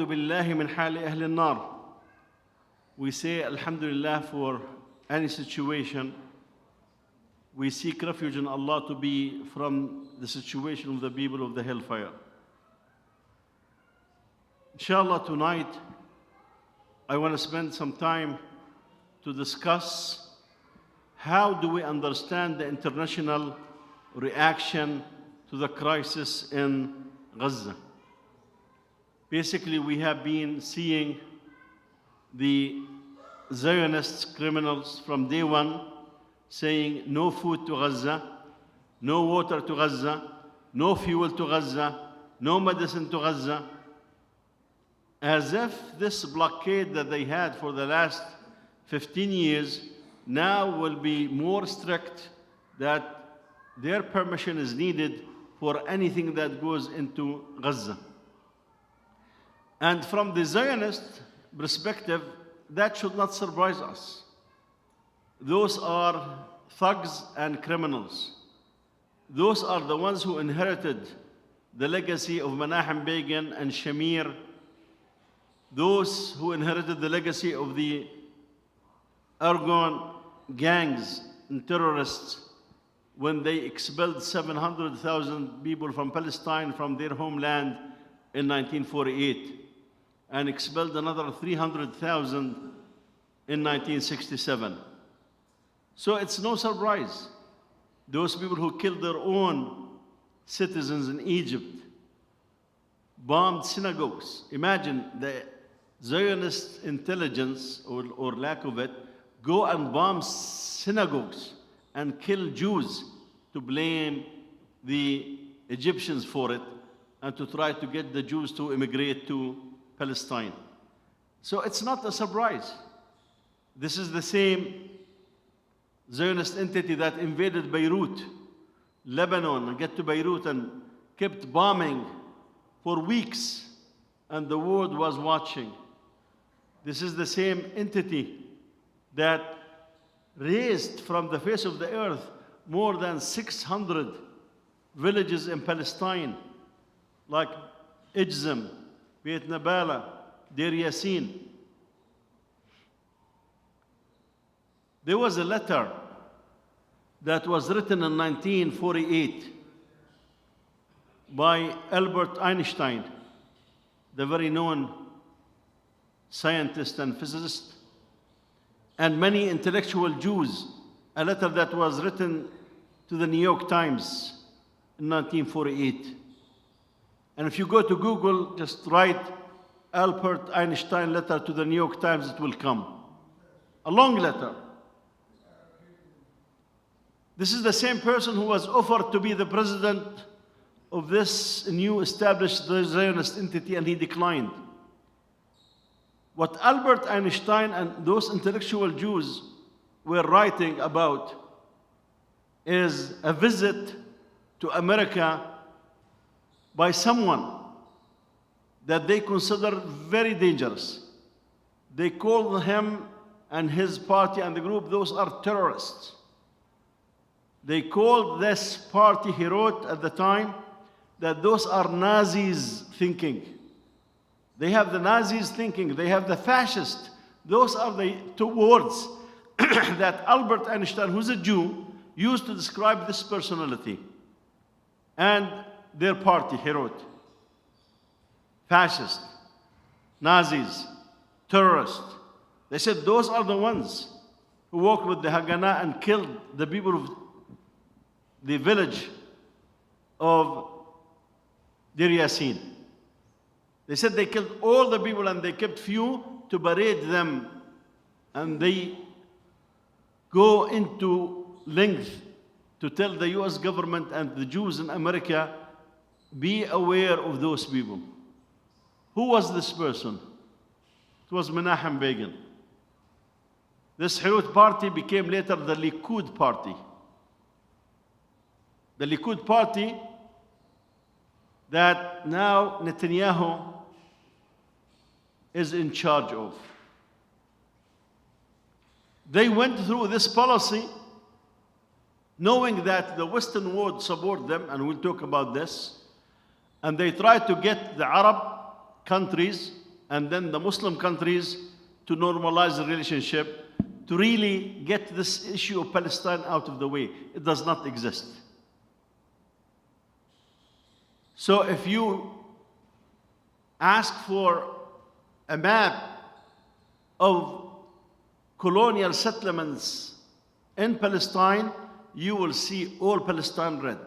بالله من حال أهل النار. We say Alhamdulillah for any situation. We seek refuge in Allah to be from the situation of the people of the hellfire. Inshallah, tonight I want to spend some time to discuss how do we understand the international reaction to the crisis in Gaza. Basically, we have been seeing the Zionist criminals from day one saying no food to Gaza, no water to Gaza, no fuel to Gaza, no medicine to Gaza, as if this blockade that they had for the last 15 years now will be more strict, that their permission is needed for anything that goes into Gaza. And from the Zionist perspective, that should not surprise us. Those are thugs and criminals. Those are the ones who inherited the legacy of Menachem Begin and Shamir. Those who inherited the legacy of the Argon gangs and terrorists when they expelled 700,000 people from Palestine from their homeland in 1948 and expelled another 300,000 in 1967. So it's no surprise. Those people who killed their own citizens in Egypt, bombed synagogues. Imagine the Zionist intelligence, or lack of it, go and bomb synagogues and kill Jews to blame the Egyptians for it and to try to get the Jews to immigrate to Palestine. So it's not a surprise. This is the same Zionist entity that invaded Beirut, Lebanon, and get to Beirut and kept bombing for weeks, and the world was watching. This is the same entity that raised from the face of the earth more than 600 villages in Palestine, like Ijzim, Beit Nabala, Deir Yassin. There was a letter that was written in 1948 by Albert Einstein, the very known scientist and physicist, and many intellectual Jews, a letter that was written to the New York Times in 1948. And if you go to Google, just write Albert Einstein letter to the New York Times, it will come. A long letter. This is the same person who was offered to be the president of this new established Zionist entity, and he declined. What Albert Einstein and those intellectual Jews were writing about is a visit to America by someone that they consider very dangerous. They call him and his party and the group, those are terrorists. They called this party, he wrote at the time, that those are Nazis thinking. They have the Nazis thinking, they have the fascist. Those are the two words that Albert Einstein, who's a Jew, used to describe this personality and their party, he wrote. Fascist, Nazis, terrorists. They said those are the ones who walked with the Haganah and killed the people of the village of Deir Yassin. They said they killed all the people and they kept few to parade them, and they go into length to tell the US government and the Jews in America, be aware of those people. Who was this person? It was Menachem Begin. This Herut party became later the Likud party. The Likud party that now Netanyahu is in charge of. They went through this policy knowing that the Western world support them, and we'll talk about this, and they tried to get the Arab countries and then the Muslim countries to normalize the relationship, to really get this issue of Palestine out of the way. It does not exist. So if you ask for a map of colonial settlements in Palestine, you will see all Palestine red.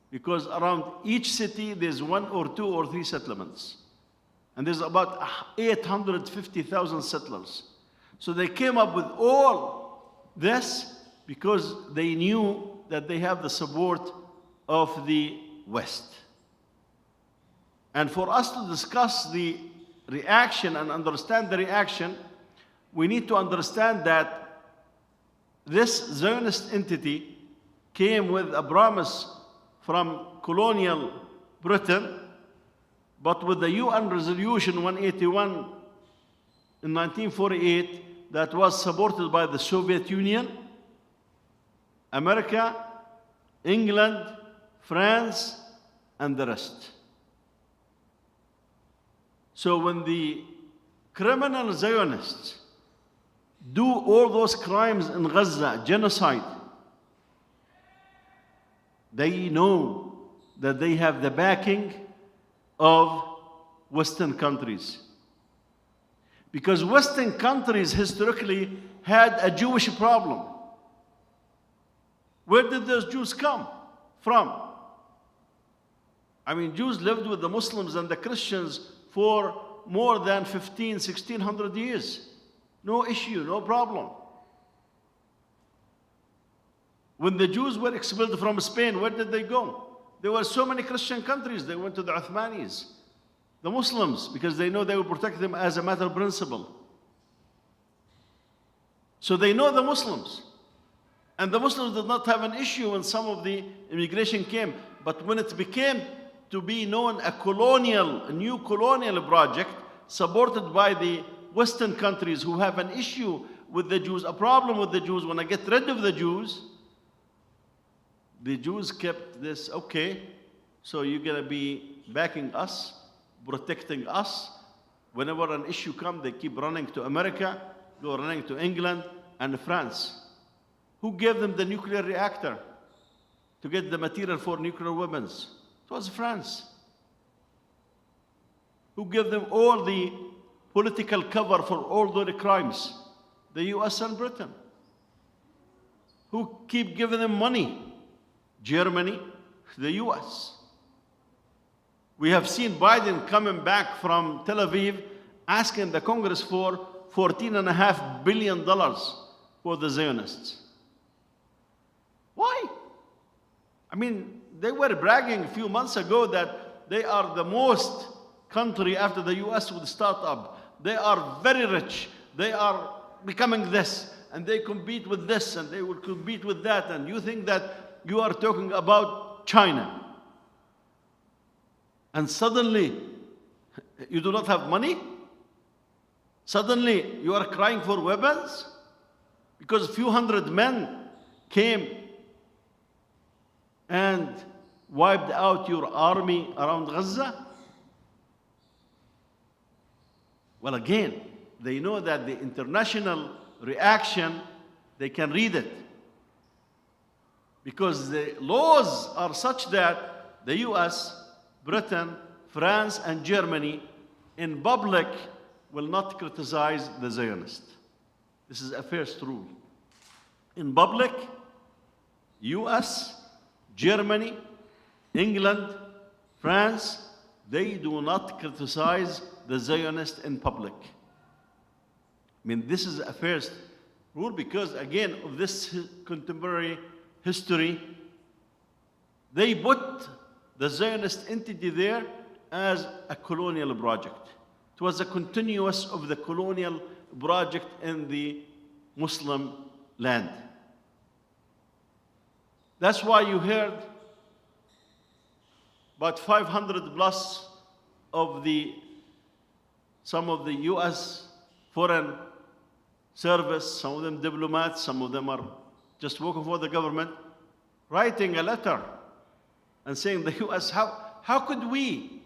Because around each city, there's 1 or 2 or 3 settlements. And there's about 850,000 settlers. So they came up with all this because they knew that they have the support of the West. And for us to discuss the reaction and understand the reaction, we need to understand that this Zionist entity came with a promise from colonial Britain, but with the UN Resolution 181 in 1948 that was supported by the Soviet Union, America, England, France, and the rest. So when the criminal Zionists do all those crimes in Gaza, genocide, they know that they have the backing of Western countries. Because Western countries historically had a Jewish problem. Where did those Jews come from? I mean, Jews lived with the Muslims and the Christians for more than 1600 years. No issue, no problem. When the Jews were expelled from Spain, where did they go? There were so many Christian countries. They went to the Uthmanis, the Muslims, because they know they will protect them as a matter of principle. So they know the Muslims. And the Muslims did not have an issue when some of the immigration came. But when it became to be known a new colonial project supported by the Western countries who have an issue with the Jews, a problem with the Jews, when I get rid of the Jews kept this, okay, so you're going to be backing us, protecting us. Whenever an issue comes, they keep running to America, go running to England and France. Who gave them the nuclear reactor to get the material for nuclear weapons? It was France. Who gave them all the political cover for all their crimes? The US and Britain. Who keep giving them money? Germany, the US. We have seen Biden coming back from Tel Aviv asking the Congress for $14.5 billion for the Zionists. Why? I mean, they were bragging a few months ago that they are the most country after the US with startup. They are very rich. They are becoming this, and they compete with this, and they will compete with that. And you think that you are talking about China. And suddenly, you do not have money? Suddenly, you are crying for weapons? Because a few hundred men came and wiped out your army around Gaza? Well, again, they know that the international reaction, they can read it. Because the laws are such that the US, Britain, France, and Germany in public will not criticize the Zionist. This is a first rule. In public, US, Germany, England, France, they do not criticize the Zionist in public. I mean, this is a first rule because, again, of this contemporary history, they put the Zionist entity there as a colonial project. It was a continuous of the colonial project in the Muslim land. That's why you heard about 500 plus of some of the US foreign service, some of them diplomats, some of them are just working for the government, writing a letter and saying the US, how could we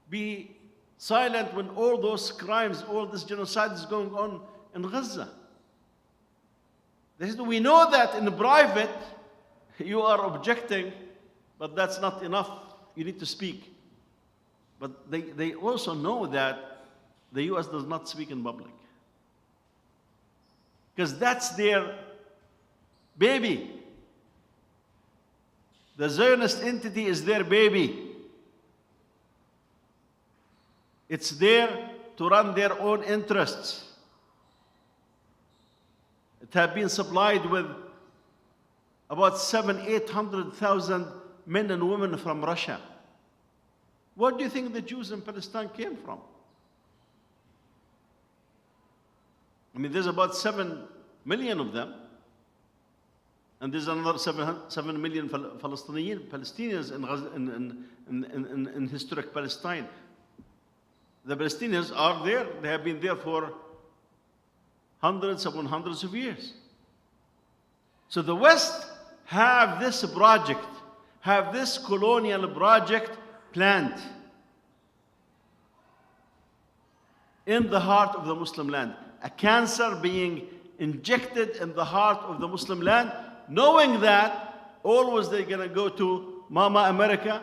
be silent when all those crimes, all this genocide is going on in Gaza. They said, we know that in private you are objecting, but that's not enough. You need to speak. But they also know that the US does not speak in public, because that's their baby. The Zionist entity is their baby. It's there to run their own interests. It has been supplied with about 800,000 men and women from Russia. Where do you think the Jews in Palestine came from? I mean, there's about 7 million of them. And there's another 7 million Palestinians in historic Palestine. The Palestinians are there. They have been there for hundreds upon hundreds of years. So the West have this project, have this colonial project planned in the heart of the Muslim land. A cancer being injected in the heart of the Muslim land, knowing that always they're going to go to Mama America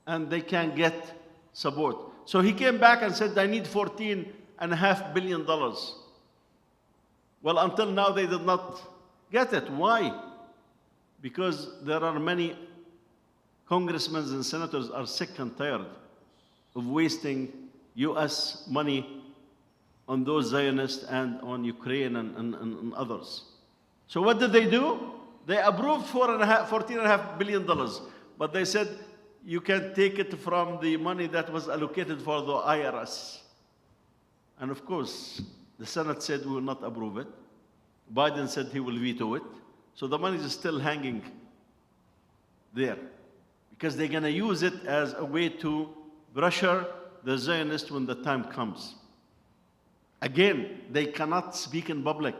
and they can get support. So he came back and said, I need $14.5 billion. Well, until now they did not get it. Why? Because there are many congressmen and senators are sick and tired of wasting US money on those Zionists and on Ukraine and others. So what did they do? They approved $14.5 billion, but they said you can take it from the money that was allocated for the IRS. And of course, the Senate said we will not approve it. Biden said he will veto it. So the money is still hanging there, because they're going to use it as a way to pressure the Zionists when the time comes. Again, they cannot speak in public.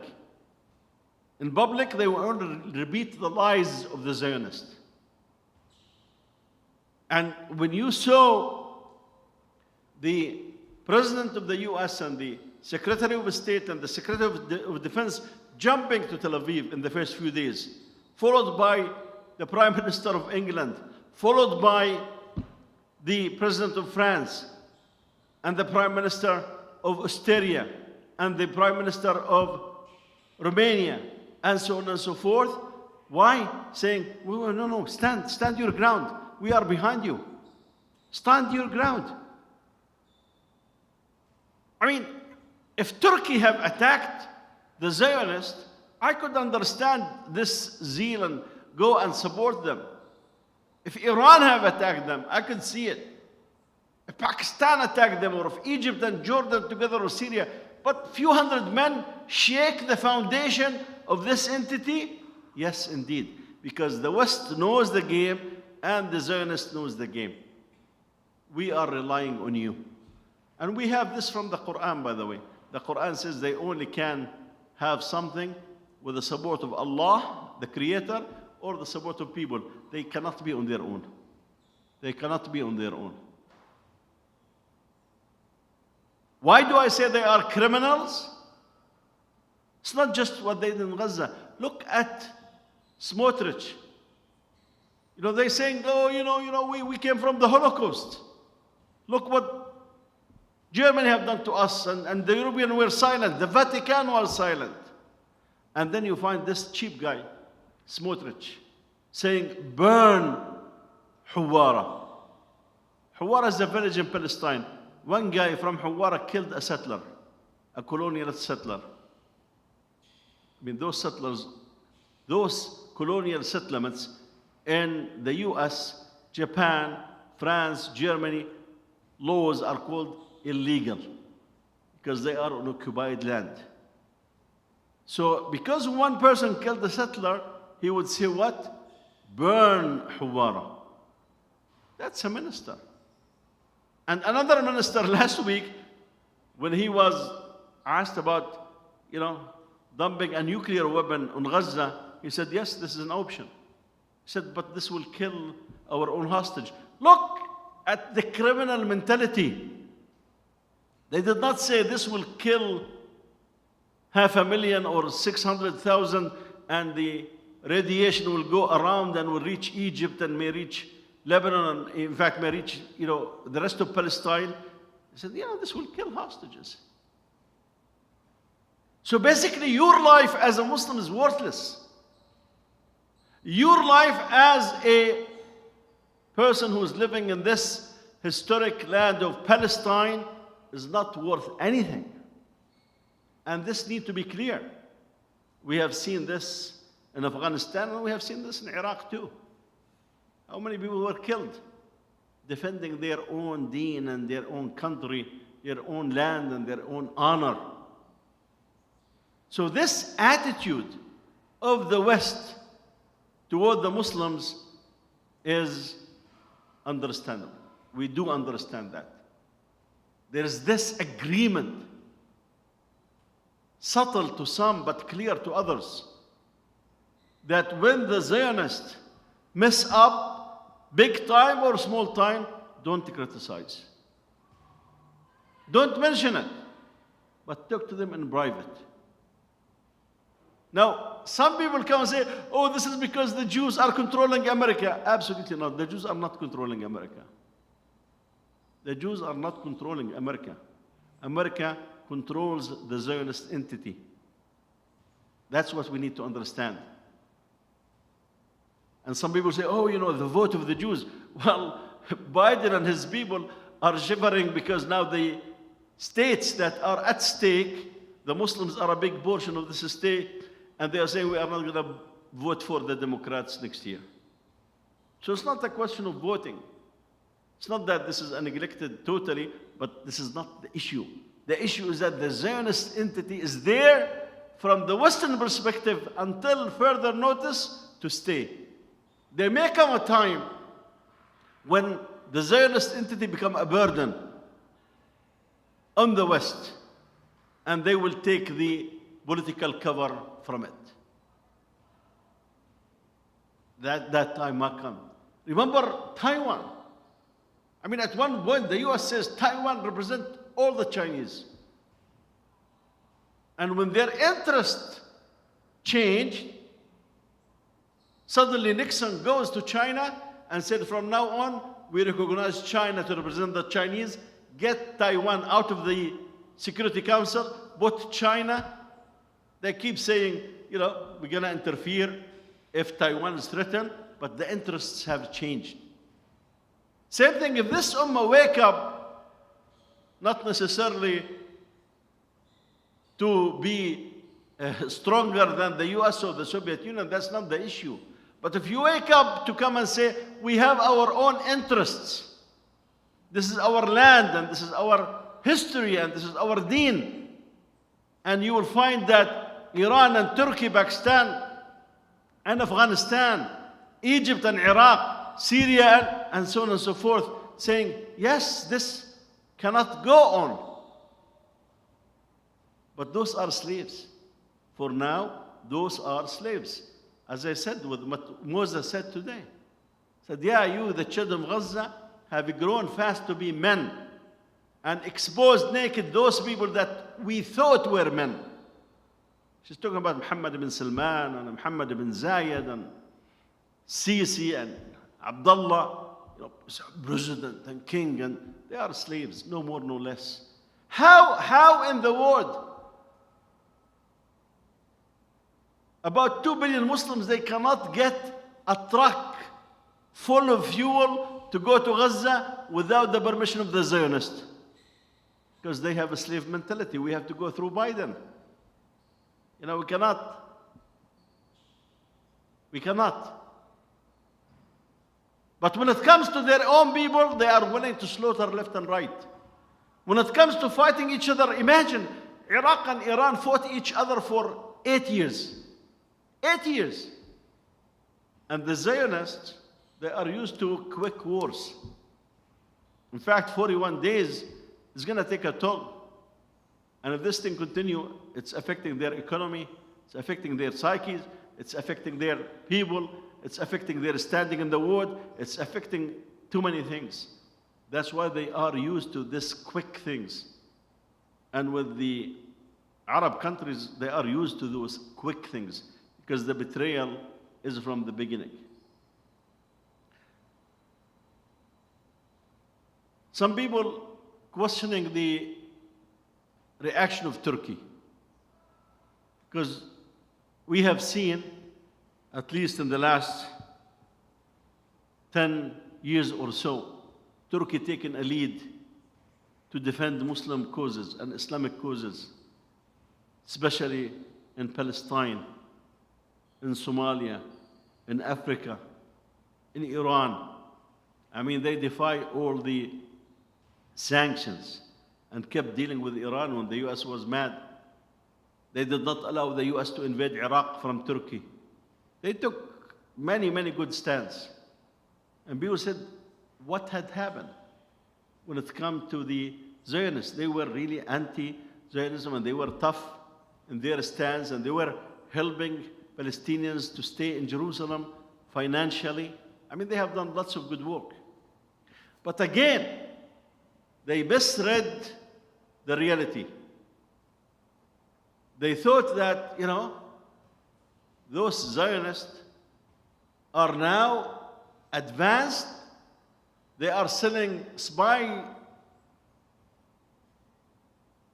In public, they will only repeat the lies of the Zionists. And when you saw the President of the US and the Secretary of State and the Secretary of Defense jumping to Tel Aviv in the first few days, followed by the Prime Minister of England, followed by the President of France, and the Prime Minister of Austria, and the Prime Minister of Romania, and so on and so forth. Why? Saying, no, stand your ground. We are behind you. Stand your ground. I mean, if Turkey have attacked the Zionists, I could understand this zeal and go and support them. If Iran have attacked them, I could see it. If Pakistan attacked them, or if Egypt and Jordan together, or Syria, but few hundred men shake the foundation of this entity? Yes, indeed. Because the West knows the game and the Zionist knows the game. We are relying on you. And we have this from the Quran, by the way. The Quran says they only can have something with the support of Allah, the Creator, or the support of people. They cannot be on their own. They cannot be on their own. Why do I say they are criminals? It's not just what they did in Gaza. Look at Smotrich. They're saying, we came from the Holocaust. Look what Germany have done to us, and the Europeans were silent. The Vatican was silent. And then you find this cheap guy, Smotrich, saying, burn Huwara. Huwara is a village in Palestine. One guy from Huwara killed a settler, a colonial settler. I mean, those settlers, those colonial settlements in the US, Japan, France, Germany, laws are called illegal because they are on occupied land. So because one person killed the settler, he would say what? Burn Huwara. That's a minister. And another minister last week, when he was asked about, dumping a nuclear weapon on Gaza, he said, yes, this is an option. He said, but this will kill our own hostage. Look at the criminal mentality. They did not say this will kill 500,000 or 600,000 and the radiation will go around and will reach Egypt and may reach Lebanon and in fact may reach the rest of Palestine. They said, this will kill hostages. So basically your life as a Muslim is worthless. Your life as a person who is living in this historic land of Palestine is not worth anything. And this needs to be clear. We have seen this in Afghanistan and we have seen this in Iraq too. How many people were killed defending their own deen and their own country, their own land and their own honor? So this attitude of the West toward the Muslims is understandable. We do understand that. There is this agreement, subtle to some but clear to others, that when the Zionists mess up big time or small time, don't criticize. Don't mention it, but talk to them in private. Now, some people come and say, oh, this is because the Jews are controlling America. Absolutely not. The Jews are not controlling America. The Jews are not controlling America. America controls the Zionist entity. That's what we need to understand. And some people say, oh, the vote of the Jews. Well, Biden and his people are shivering because now the states that are at stake, the Muslims are a big portion of this state, and they are saying we are not going to vote for the Democrats next year. So it's not a question of voting. It's not that this is neglected totally, but this is not the issue. The issue is that the Zionist entity is there from the Western perspective until further notice to stay. There may come a time when the Zionist entity become a burden on the West, and they will take the political cover from it. That time might come. Remember Taiwan. I mean, at one point, the US says Taiwan represents all the Chinese. And when their interest changed, suddenly Nixon goes to China and said, from now on, we recognize China to represent the Chinese, get Taiwan out of the Security Council, but China, they keep saying, we're going to interfere if Taiwan is threatened, but the interests have changed. Same thing, if this Ummah wake up, not necessarily to be stronger than the US or the Soviet Union, that's not the issue. But if you wake up to come and say, we have our own interests, this is our land and this is our history and this is our deen, and you will find that Iran and Turkey, Pakistan and Afghanistan, Egypt and Iraq, Syria and so on and so forth, saying, yes, this cannot go on. But those are slaves. For now, those are slaves. As I said, what Moses said today. Said, you, the children of Gaza, have grown fast to be men and exposed naked those people that we thought were men. She's talking about Muhammad ibn Salman and Muhammad ibn Zayed and Sisi and Abdullah, president and king, and they are slaves, no more, no less. How in the world? About 2 billion Muslims, they cannot get a truck full of fuel to go to Gaza without the permission of the Zionists. Because they have a slave mentality. We have to go through Biden. We cannot. We cannot. But when it comes to their own people, they are willing to slaughter left and right. When it comes to fighting each other, imagine Iraq and Iran fought each other for 8 years. 8 years. And the Zionists, they are used to quick wars. In fact, 41 days is going to take a toll. And if this thing continues, it's affecting their economy, it's affecting their psyches, it's affecting their people, it's affecting their standing in the world, it's affecting too many things. That's why they are used to this quick things. And with the Arab countries, they are used to those quick things because the betrayal is from the beginning. Some people questioning the reaction of Turkey, because we have seen, at least in the last 10 years or so, Turkey taking a lead to defend Muslim causes and Islamic causes, especially in Palestine, in Somalia, in Africa, in Iran. I mean, they defy all the sanctions and kept dealing with Iran when the US was mad. They did not allow the US to invade Iraq from Turkey. They took many, many good stands. And people said, what had happened when it came to the Zionists? They were really anti-Zionism and they were tough in their stands and they were helping Palestinians to stay in Jerusalem financially. I mean, they have done lots of good work. But again, they misread the reality. They thought that, those Zionists are now advanced. They are selling spy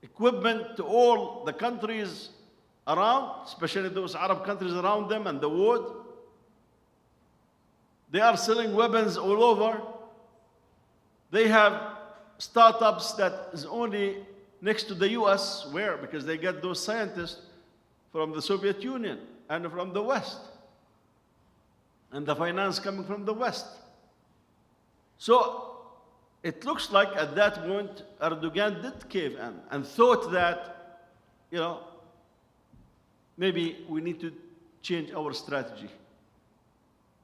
equipment to all the countries around, especially those Arab countries around them and the world. They are selling weapons all over. They have startups that is only next to the US. Where? Because they get those scientists from the Soviet Union and from the West. And the finance coming from the West. So it looks like at that point Erdogan did cave in and thought that, maybe we need to change our strategy.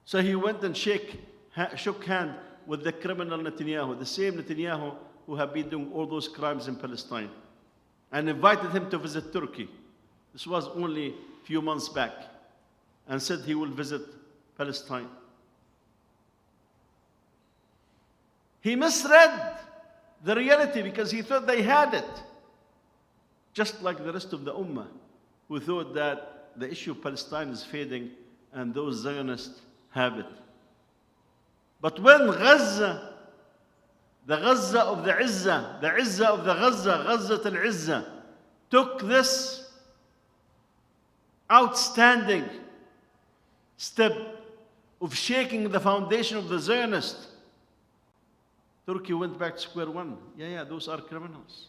So he went and shook hand with the criminal Netanyahu, the same Netanyahu who have been doing all those crimes in Palestine, and invited him to visit Turkey. This was only a few months back, and said he will visit Palestine. He misread the reality because he thought they had it, just like the rest of the Ummah, who thought that the issue of Palestine is fading and those Zionists have it. But when Gaza, the Gaza of the Izzah, the Izzah of the Gaza, Gaza al-Izzah, took this outstanding step of shaking the foundation of the Zionists, Turkey went back to square one. Yeah, those are criminals.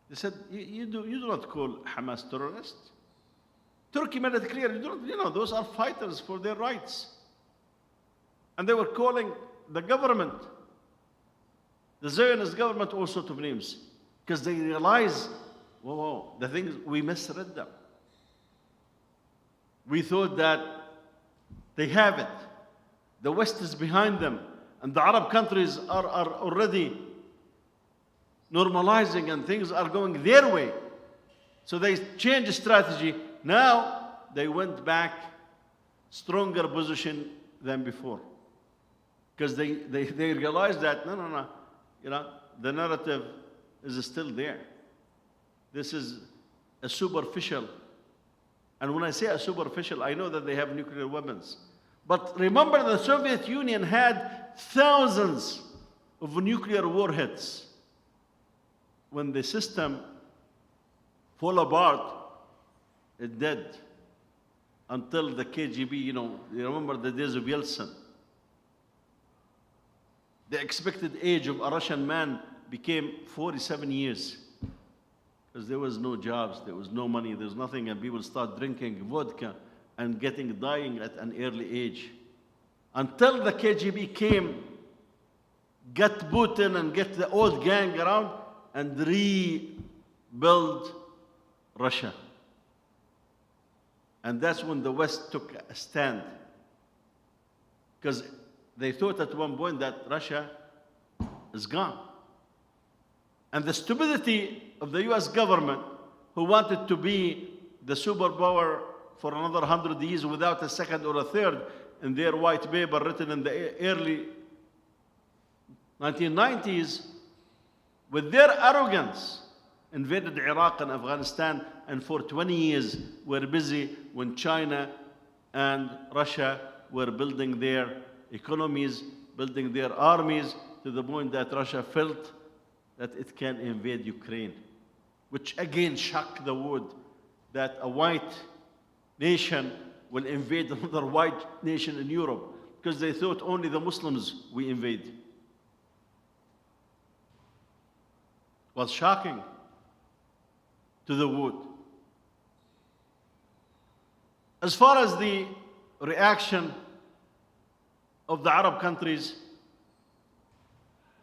They said, you do not call Hamas terrorists. Turkey made it clear, those are fighters for their rights. And they were calling the government, the Zionist government, all sorts of names, because they realize, the things, we misread them. We thought that they have it. The West is behind them. And the Arab countries are already normalizing and things are going their way. So they changed strategy. Now they went back stronger position than before. Because they realized that, no, the narrative is still there. This is a superficial. And when I say a superficial, I know that they have nuclear weapons. But remember, the Soviet Union had thousands of nuclear warheads. When the system fell apart, it did. Until the KGB, you remember the days of Yeltsin. The expected age of a Russian man became 47 years. Because there was no jobs, there was no money, there was nothing, and people start drinking vodka and dying at an early age. Until the KGB came, get Putin and get the old gang around and rebuild Russia. And that's when the West took a stand. Because they thought at one point that Russia is gone. And the stupidity of the US government, who wanted to be the superpower for another 100 years without a second or a third, in their white paper written in the early 1990s, with their arrogance, invaded Iraq and Afghanistan, and for 20 years were busy when China and Russia were building their economies, building their armies, to the point that Russia felt that it can invade Ukraine, which again shocked the world, that a white nation will invade another white nation in Europe, because they thought only the Muslims we invade. It was shocking to the world. As far as the reaction of the Arab countries,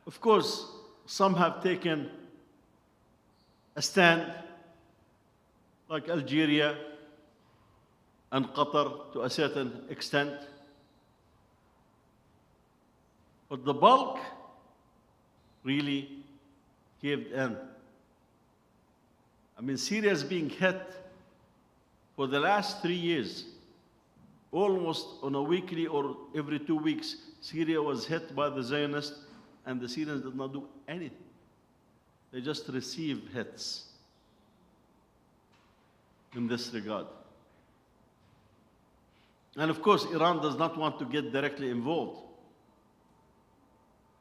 of course, some have taken a stand, like Algeria and Qatar to a certain extent. But the bulk really caved in. I mean, Syria is being hit for the last 3 years. Almost on a weekly or every 2 weeks, Syria was hit by the Zionists, and the Syrians did not do anything. They just received hits in this regard. And of course, Iran does not want to get directly involved.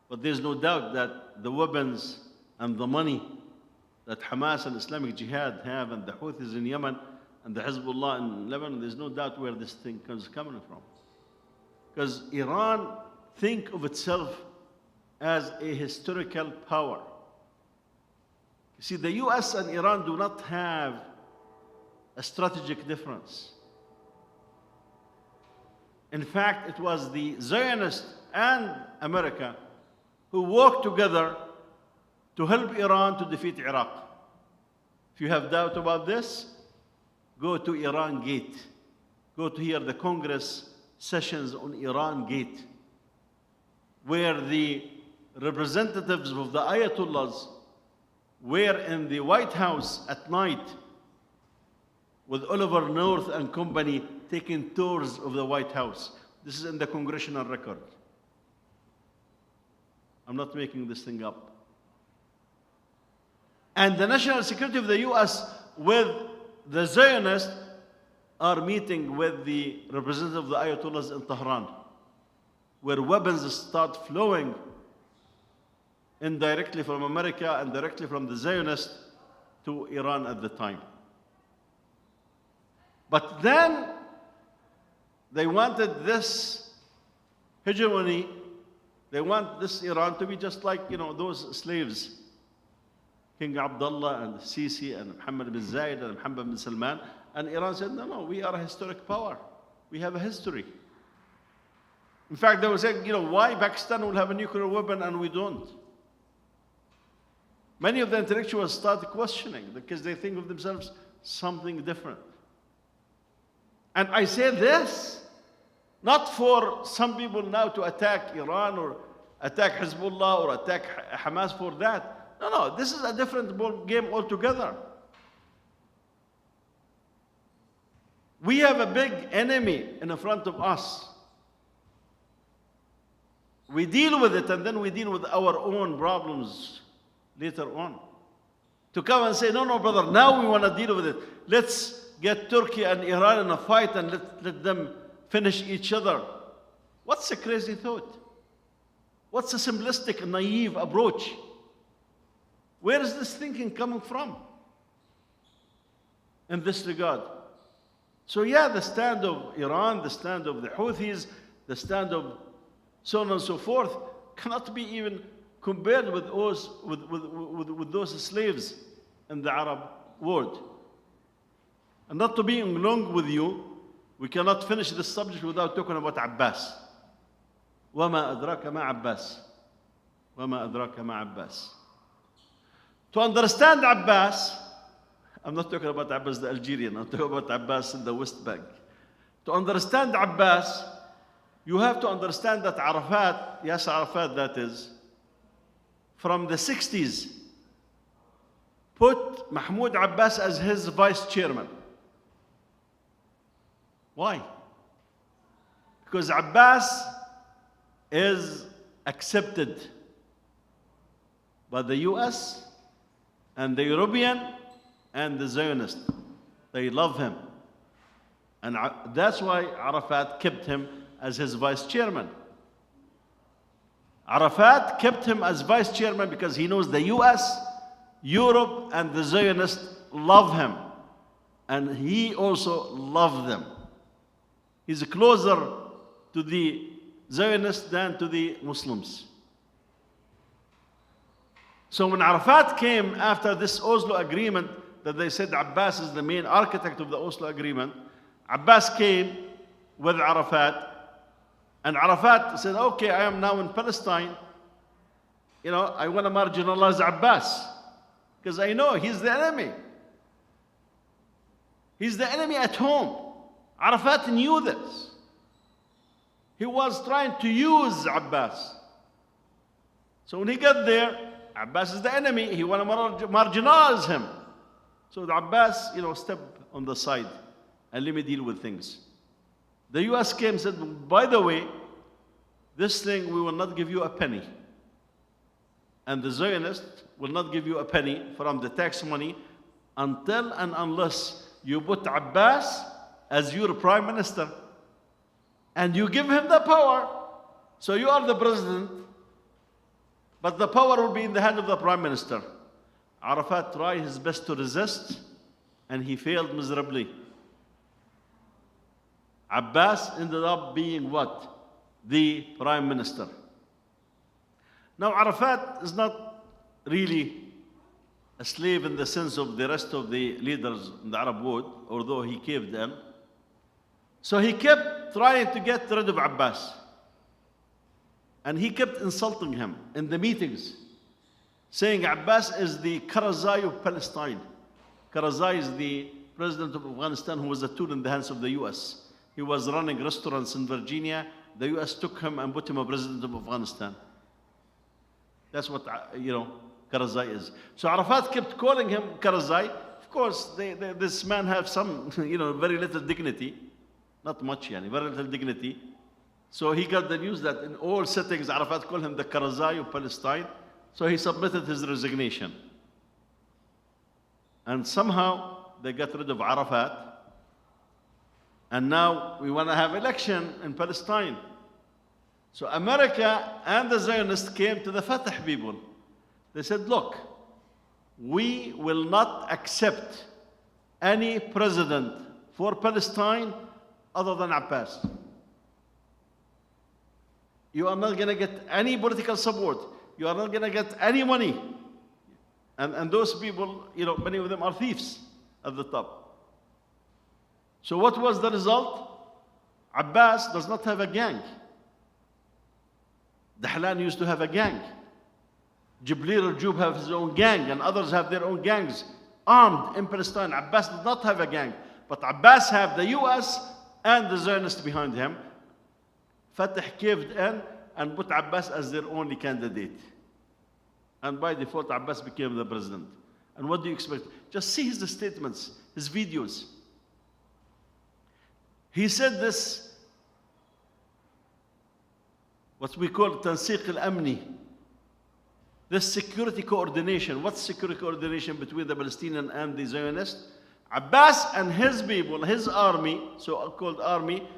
But there's no doubt that the weapons and the money that Hamas and Islamic Jihad have, and the Houthis in Yemen, and the Hezbollah in Lebanon, there's no doubt where this thing is coming from. Because Iran think of itself as a historical power. You see, the US and Iran do not have a strategic difference. In fact, it was the Zionists and America who worked together to help Iran to defeat Iraq. If you have doubt about this, go to Iran Gate. Go to hear the Congress sessions on Iran Gate, where the representatives of the Ayatollahs were in the White House at night with Oliver North and company taking tours of the White House. This is in the congressional record. I'm not making this thing up. And the national security of the US with the Zionists are meeting with the representative of the Ayatollahs in Tehran, where weapons start flowing indirectly from America and directly from the Zionists to Iran at the time. But then they wanted this hegemony, they want this Iran to be just like, you know, those slaves, King Abdullah and Sisi and Mohammed bin Zayed and Mohammed bin Salman. And Iran said, no, we are a historic power. We have a history. In fact, they were saying, you know, why Pakistan will have a nuclear weapon and we don't? Many of the intellectuals started questioning because they think of themselves something different. And I say this not for some people now to attack Iran or attack Hezbollah or attack Hamas for that. No, this is a different ball game altogether. We have a big enemy in front of us. We deal with it and then we deal with our own problems later on. To come and say, no, brother, now we want to deal with it. Let's get Turkey and Iran in a fight and let them finish each other. What's a crazy thought? What's a simplistic, naive approach? Where is this thinking coming from in this regard? So yeah, the stand of Iran, the stand of the Houthis, the stand of so on and so forth cannot be even compared with those slaves in the Arab world. And not to be long with you, we cannot finish this subject without talking about Abbas. وَمَا أَدْرَاكَ مَا عَبَّاسٍ وَمَا أَدْرَاكَ مَا عَبَّاسٍ. To understand Abbas, I'm not talking about Abbas the Algerian, I'm talking about Abbas in the West Bank. To understand Abbas, you have to understand that Arafat, Yasser Arafat that is, from the 60s, put Mahmoud Abbas as his vice chairman. Why? Because Abbas is accepted But the US and the European and the Zionists, they love him. And that's why Arafat kept him as his vice chairman. Arafat kept him as vice chairman because he knows the US, Europe, and the Zionists love him. And he also loved them. He's closer to the Zionists than to the Muslims. So when Arafat came after this Oslo agreement, that they said Abbas is the main architect of the Oslo agreement, Abbas came with Arafat, and Arafat said, okay, I am now in Palestine. You know, I want to marginalize Abbas because I know he's the enemy. He's the enemy at home. Arafat knew this. He was trying to use Abbas. So when he got there, Abbas is the enemy. He want to marginalize him. So the Abbas, step on the side and let me deal with things. The US came and said, by the way, this thing, we will not give you a penny. And the Zionists will not give you a penny from the tax money until and unless you put Abbas as your prime minister. And you give him the power. So you are the president, but the power will be in the hand of the prime minister. Arafat tried his best to resist, and he failed miserably. Abbas ended up being what? The prime minister. Now Arafat is not really a slave in the sense of the rest of the leaders in the Arab world, although he caved in. So he kept trying to get rid of Abbas. And he kept insulting him in the meetings, saying Abbas is the Karzai of Palestine. Karzai is the president of Afghanistan who was a tool in the hands of the US. He was running restaurants in Virginia. The US took him and put him a president of Afghanistan. That's what, Karzai is. So Arafat kept calling him Karzai. Of course, this man has some, very little dignity. Not much, very little dignity. So he got the news that in all settings, Arafat called him the Karzai of Palestine. So he submitted his resignation. And somehow they got rid of Arafat. And now we want to have election in Palestine. So America and the Zionists came to the Fatah people. They said, look, we will not accept any president for Palestine other than Abbas. You are not going to get any political support. You are not going to get any money. And those people, many of them are thieves at the top. So what was the result? Abbas does not have a gang. Dahlan used to have a gang. Jiblir al-Jub have his own gang, and others have their own gangs, armed in Palestine. Abbas did not have a gang. But Abbas have the US and the Zionists behind him. Fatah caved in and put Abbas as their only candidate. And by default, Abbas became the president. And what do you expect? Just see his statements, his videos. He said this, what we call tansiq al-amni, this security coordination. What's security coordination between the Palestinian and the Zionists? Abbas and his people, his army, so-called army,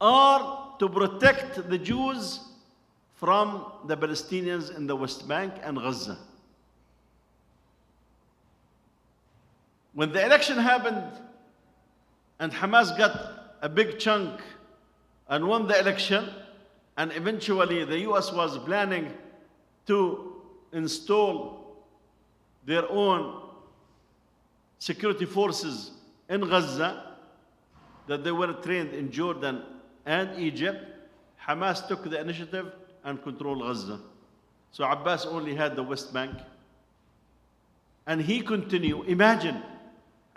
are to protect the Jews from the Palestinians in the West Bank and Gaza. When the election happened and Hamas got a big chunk and won the election, and eventually the US was planning to install their own security forces in Gaza, that they were trained in Jordan and Egypt, Hamas took the initiative and controlled Gaza. So Abbas only had the West Bank. And he continued. Imagine,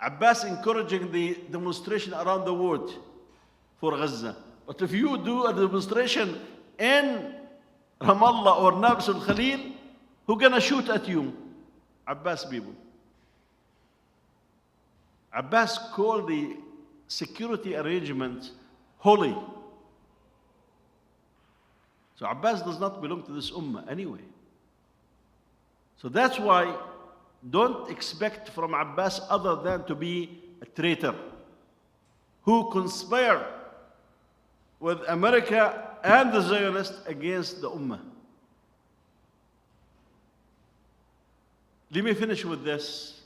Abbas encouraging the demonstration around the world for Gaza. But if you do a demonstration in Ramallah or Nabs al-Khalil, who's going to shoot at you? Abbas people. Abbas called the security arrangement holy. So Abbas does not belong to this ummah anyway. So that's why don't expect from Abbas other than to be a traitor who conspired with America and the Zionists against the Ummah. Let me finish with this.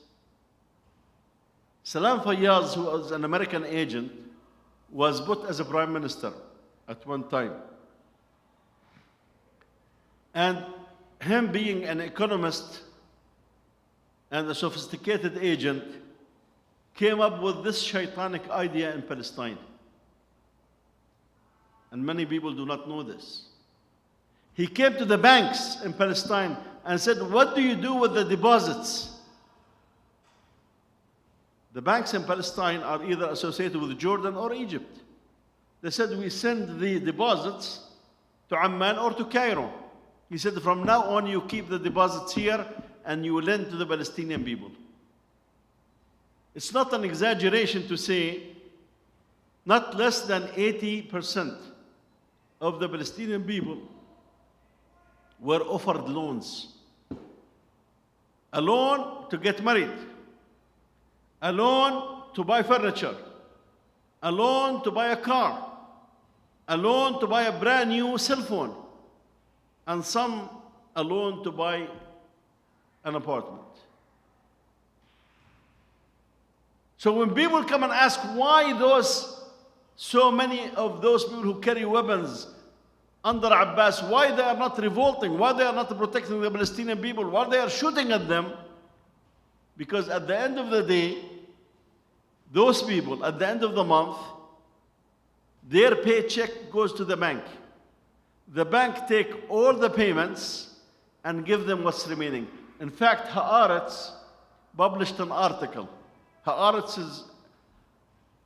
Salam Fayyaz, who was an American agent, was put as a prime minister at one time. And him being an economist and a sophisticated agent came up with this shaitanic idea in Palestine. And many people do not know this. He came to the banks in Palestine and said, what do you do with the deposits? The banks in Palestine are either associated with Jordan or Egypt. They said, we send the deposits to Amman or to Cairo. He said, from now on, you keep the deposits here and you lend to the Palestinian people. It's not an exaggeration to say not less than 80% of the Palestinian people were offered loans. A loan to get married, a loan to buy furniture, a loan to buy a car, a loan to buy a brand new cell phone, and some a loan to buy an apartment. So when people come and ask why so many of those people who carry weapons under Abbas, why they are not revolting, why they are not protecting the Palestinian people, why they are shooting at them, because at the end of the day, those people, at the end of the month, their paycheck goes to the bank. The bank take all the payments and give them what's remaining. In fact, Haaretz published an article. Haaretz is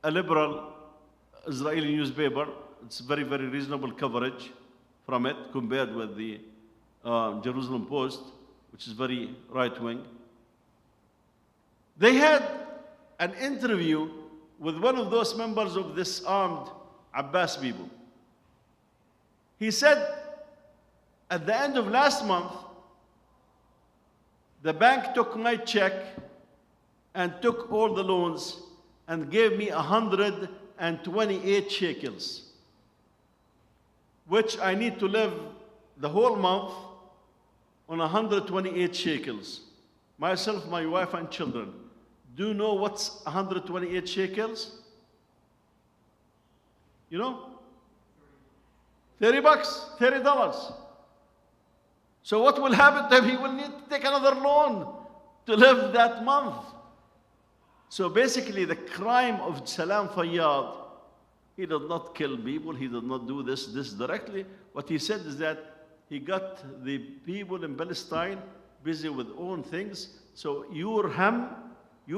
a liberal Israeli newspaper. It's very, very reasonable coverage from it compared with the Jerusalem Post, which is very right-wing. They had an interview with one of those members of this armed Abbas people. He said, at the end of last month, the bank took my check and took all the loans and gave me 128 shekels, which I need to live the whole month on 128 shekels. Myself, my wife, and children. Do you know what's 128 shekels? You know? $30, $30. So what will happen to him? He will need to take another loan to live that month. So basically the crime of Salam Fayyad, he did not kill people, he did not do this directly. What he said is that he got the people in Palestine busy with own things. So your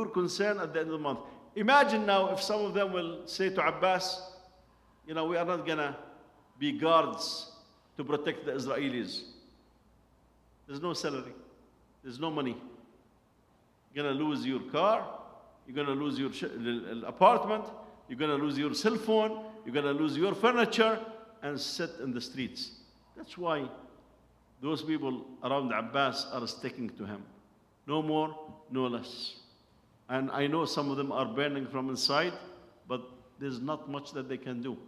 concern at the end of the month. Imagine now if some of them will say to Abbas, we are not gonna be guards to protect the Israelis. There's no salary. There's no money. You're going to lose your car. You're going to lose your apartment. You're going to lose your cell phone. You're going to lose your furniture and sit in the streets. That's why those people around Abbas are sticking to him. No more, no less. And I know some of them are burning from inside, but there's not much that they can do.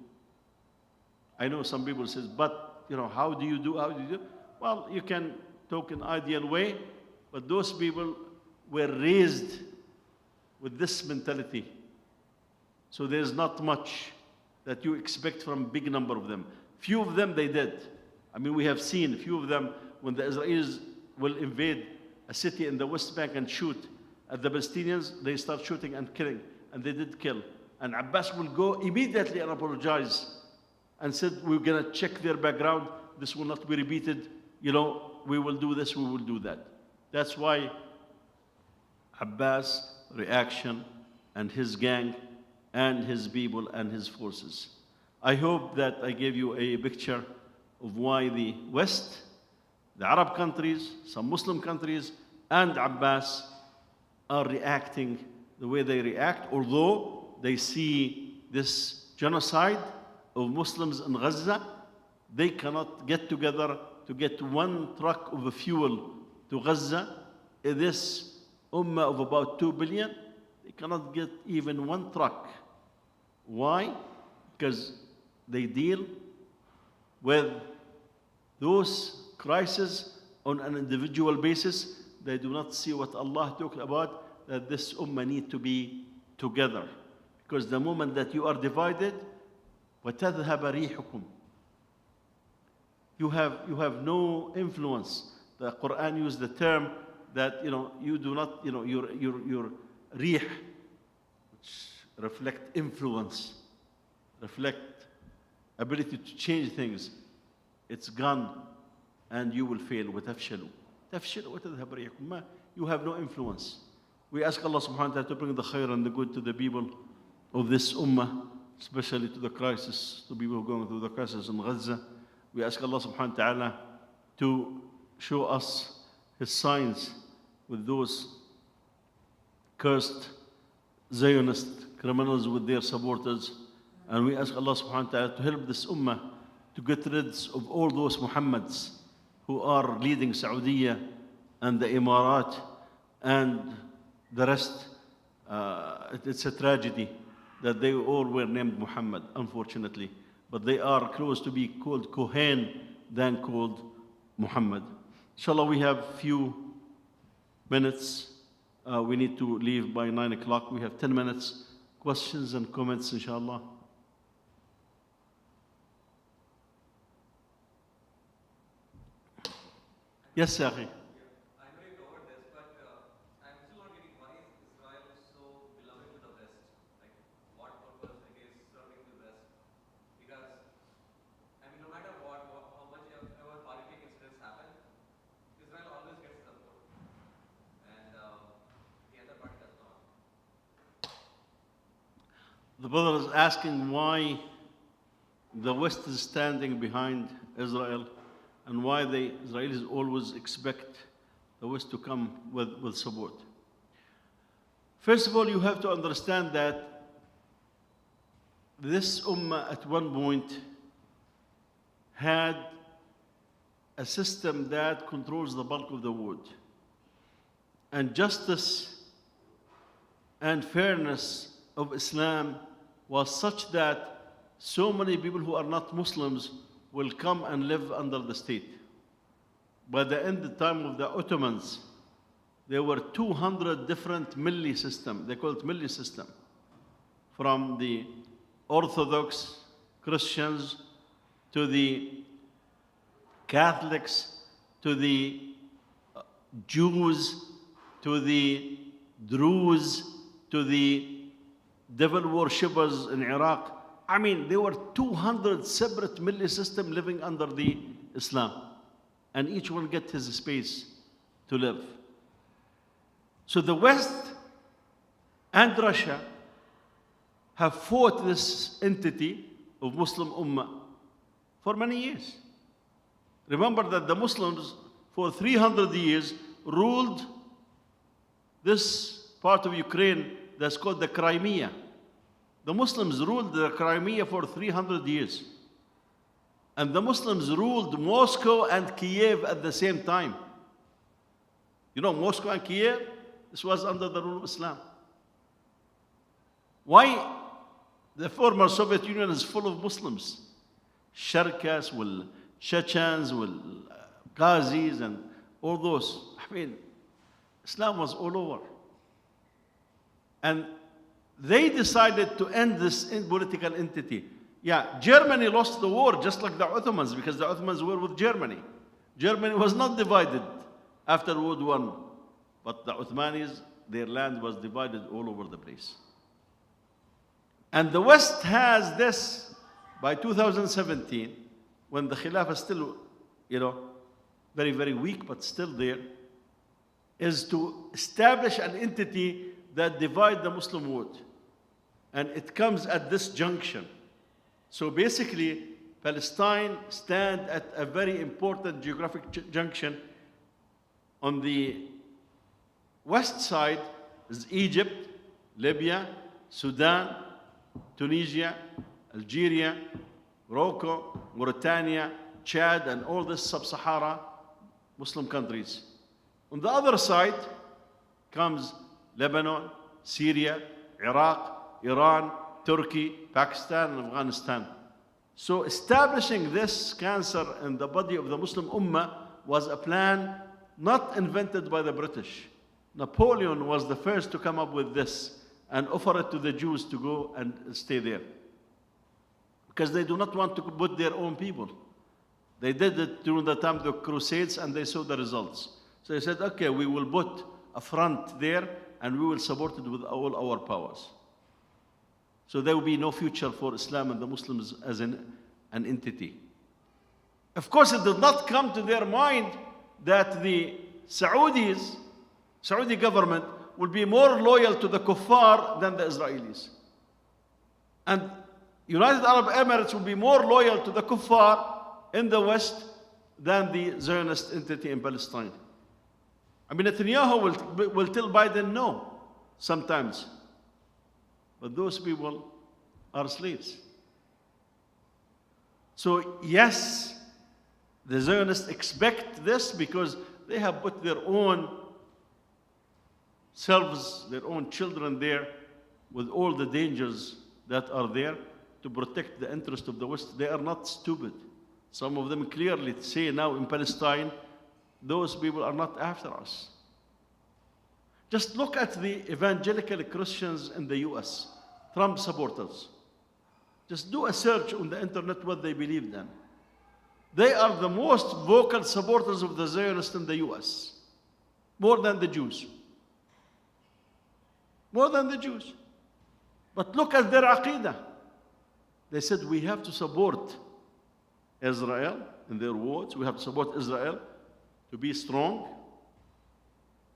I know some people say, but how do you do? Well, you can talk in ideal way, but those people were raised with this mentality. So there's not much that you expect from a big number of them. Few of them they did. I mean, we have seen a few of them when the Israelis will invade a city in the West Bank and shoot at the Palestinians, they start shooting and killing, and they did kill. And Abbas will go immediately and apologize and said, we're going to check their background. This will not be repeated. We will do this, we will do that. That's why Abbas' reaction and his gang and his people and his forces. I hope that I gave you a picture of why the West, the Arab countries, some Muslim countries, and Abbas are reacting the way they react, although they see this genocide of Muslims in Gaza. They cannot get together to get one truck of fuel to Gaza, this Ummah of about 2 billion, they cannot get even one truck. Why? Because they deal with those crises on an individual basis. They do not see what Allah talked about, that this Ummah need to be together. Because the moment that you are divided, وَتَذْهَبَ رِيحُكُمْ, you have no influence. The Quran used the term that you do not, your rih, which reflect influence, reflect ability to change things, it's gone, and you will fail. وَتَفْشَلُوا وَتَذْهَبَ رِيحُكُمْ. You have no influence. We ask Allah subhanahu wa ta'ala to bring the khair and the good to the people of this ummah, especially to the crisis, to people going through the crisis in Gaza. We ask Allah subhanahu wa ta'ala to show us His signs with those cursed Zionist criminals with their supporters. And we ask Allah subhanahu wa ta'ala to help this ummah to get rid of all those Muhammads who are leading Saudi and the Emirat and the rest. It's a tragedy that they all were named Muhammad, unfortunately. But they are close to be called Kohen than called Muhammad. Inshallah, we have few minutes. We need to leave by 9 o'clock. We have 10 minutes. Questions and comments, inshallah. Yes, Akhi. I know you covered this, but I'm still not getting why is Israel so beloved to the West? Like, what purpose it is serving the West? Because, I mean, no matter how much ever horrific incidents happen, Israel always gets support, and the other party does not. The brother is asking why the West is standing behind Israel and why the Israelis always expect the West to come with support. First of all, you have to understand that this ummah at one point had a system that controls the bulk of the world. And justice and fairness of Islam was such that so many people who are not Muslims will come and live under the state. By the end of the time of the Ottomans, there were 200 different milli systems. They call it milli system. From the Orthodox Christians to the Catholics to the Jews to the Druze to the devil worshippers in Iraq. I mean, there were 200 separate milli systems living under the Islam. And each one get his space to live. So the West and Russia have fought this entity of Muslim Ummah for many years. Remember that the Muslims for 300 years ruled this part of Ukraine that's called the Crimea. The Muslims ruled the Crimea for 300 years. And the Muslims ruled Moscow and Kiev at the same time. You know, Moscow and Kiev, this was under the rule of Islam. Why the former Soviet Union is full of Muslims? Sharkas, Chechens, Ghazis, and all those. I mean, Islam was all over. And they decided to end this political entity. Yeah, Germany lost the war just like the Ottomans because the Ottomans were with Germany. Germany was not divided after World War I. But the Ottomans, their land was divided all over the place. And the West has this, by 2017, when the Khilafah is still, very, very weak, but still there, is to establish an entity that divides the Muslim world. And it comes at this junction. So basically, Palestine stands at a very important geographic junction. On the west side is Egypt, Libya, Sudan, Tunisia, Algeria, Morocco, Mauritania, Chad, and all the sub-Sahara Muslim countries. On the other side comes Lebanon, Syria, Iraq, Iran, Turkey, Pakistan, and Afghanistan. So establishing this cancer in the body of the Muslim Ummah was a plan not invented by the British. Napoleon was the first to come up with this and offer it to the Jews to go and stay there, because they do not want to put their own people. They did it during the time of the Crusades, and they saw the results. So they said, okay, we will put a front there, and we will support it with all our powers. So there will be no future for Islam and the Muslims as an entity. Of course, it did not come to their mind that the Saudi government will be more loyal to the kuffar than the Israelis. And United Arab Emirates will be more loyal to the kuffar in the West than the Zionist entity in Palestine. I mean, Netanyahu will tell Biden no sometimes. But those people are slaves. So yes, the Zionists expect this because they have put their own selves, their own children there with all the dangers that are there to protect the interest of the West. They are not stupid. Some of them clearly say now in Palestine, those people are not after us. Just look at the evangelical Christians in the US, Trump supporters. Just do a search on the internet what they believe in. They are the most vocal supporters of the Zionists in the US, more than the Jews. More than the Jews. But look at their aqidah. They said we have to support Israel in their words. We have to support Israel to be strong,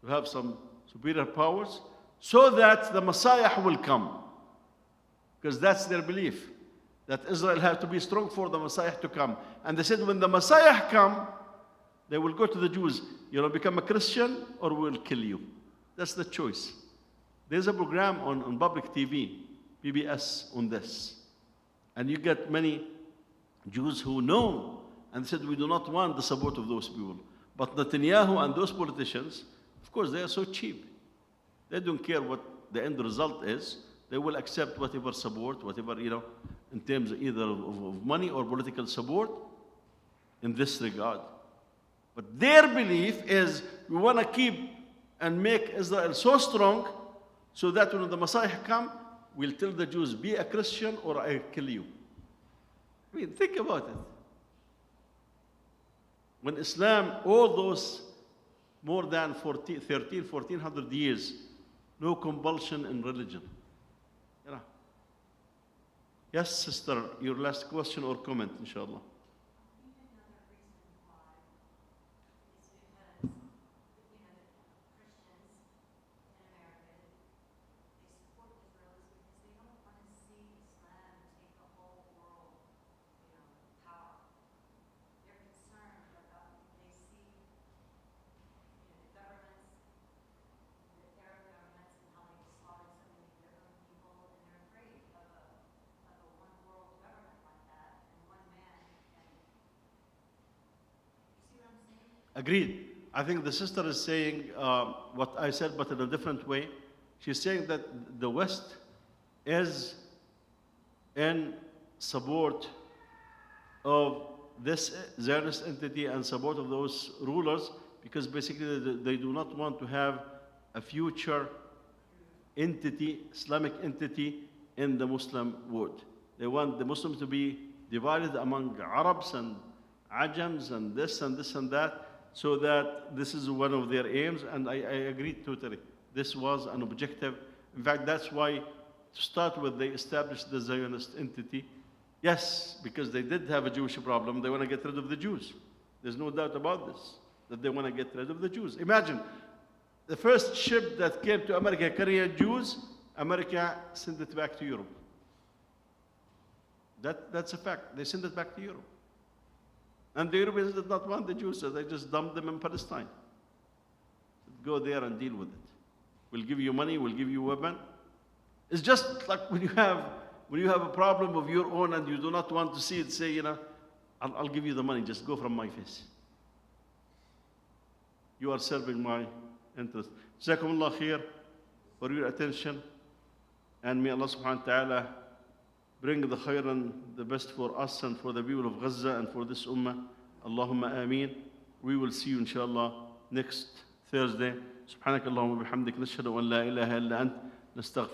to have some superior powers, so that the Messiah will come. Because that's their belief, that Israel has to be strong for the Messiah to come. And they said when the Messiah come, they will go to the Jews, become a Christian or we'll kill you. That's the choice. There's a program on public TV, PBS, on this. And you get many Jews who know and said we do not want the support of those people. But Netanyahu and those politicians, of course, they are so cheap. They don't care what the end result is. They will accept whatever support, whatever, in terms either of money or political support in this regard. But their belief is we want to keep and make Israel so strong so that when the Messiah comes, we'll tell the Jews, be a Christian or I'll kill you. I mean, think about it. When Islam, all those more than 1,400 years, no compulsion in religion. Yes, sister, your last question or comment, inshallah. Agreed. I think the sister is saying what I said, but in a different way. She's saying that the West is in support of this Zionist entity and support of those rulers because basically they do not want to have a future entity, Islamic entity in the Muslim world. They want the Muslims to be divided among Arabs and Ajams and this and this and that. So that this is one of their aims, and I agree totally. This was an objective. In fact, that's why, to start with, they established the Zionist entity. Yes, because they did have a Jewish problem. They want to get rid of the Jews. There's no doubt about this, that they want to get rid of the Jews. Imagine, the first ship that came to America carrying Jews, America sent it back to Europe. That's a fact. They sent it back to Europe. And the Europeans did not want the Jews, so they just dumped them in Palestine. Go there and deal with it. We'll give you money, we'll give you weapon. It's just like when you have a problem of your own and you do not want to see it, say, I'll give you the money, just go from my face. you are serving my interest. Jazakumullah khair for your attention, and may Allah subhanahu wa ta'ala bring the khair and the best for us and for the people of Gaza and for this ummah. Allahumma ameen. We will see you inshallah next Thursday. سبحانك اللهم وبحمدك نشهد أن لا إله إلا أنت نستغفرك